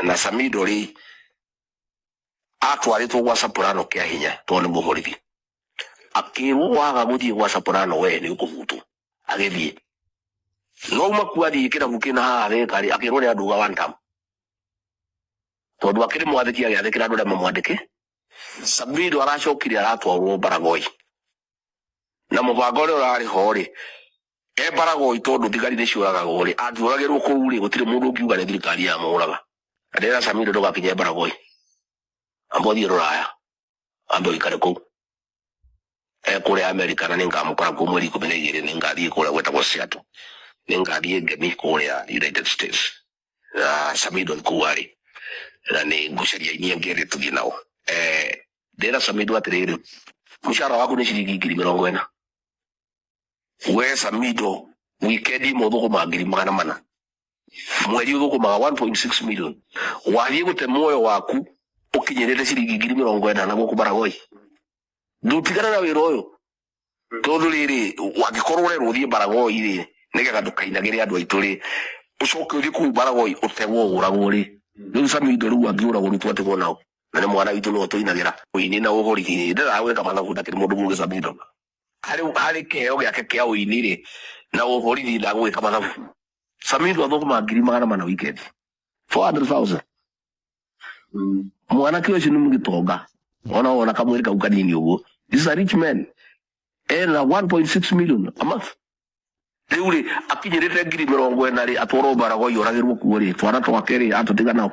na Samido ri atwaritwo gwa Soprano kia hinya tone muhorithi akiru waga guthie gwa Soprano we ni ukuvutu agithie no makuathi kira gukina haha kari akirore andu ga wantam tondu akiri mwathiki agiathikira andu arĩa mamwandĩke Samido aracokire aratwarwo Baragoi na mubango uri urari ho ri Baragoi tondu thigari ni ciuragagwo ri angiuragirwo kuu ri gutire mundu ungiuga ni thirikari ya muraga ndera Samido ndugakinye Baragoi ambothi ruraya ambo ikare kuu kule America na ningamukora ku mweri 12 ningathie kule gwetagwo Seattle ningathie ngemi kule United States Samido kuwari na ni ngucaria inia ngere tuthie nao ndera Samido atiriri mushara waku ni ciringi 40,000 we Samido weekend mo thuguma 400 mweri thuguma 1.6 million wathie gute moyo waku ukinyerete ciringi 40,000 na guku Baragoi ndutigana na wira uyu tondu riri wangikorwo rero uthie Baragoi ri nigetha ndukainagire andu aitu ri ucoke uthie ku Baragoi utegwo uragwo ri riu Samido riu angiuragwo ri twatigwo nao na ni mwana witu no tuinagira uini na uhorithi ndira gwika mathabu ndakiri mundu muge Samido hari keo giake kia uini ri na uhorithi ndagwika mathabu Samido athuguma 400 weekend 400,000 mwana kio cinu mugitonga ona kamwiri kau kanini uguo this is a rich man and 1.6 million a month riu ri akinyirite 40,000 ri atwaro Baragoi uragirwo kuo ri twana twake ri atutiga nao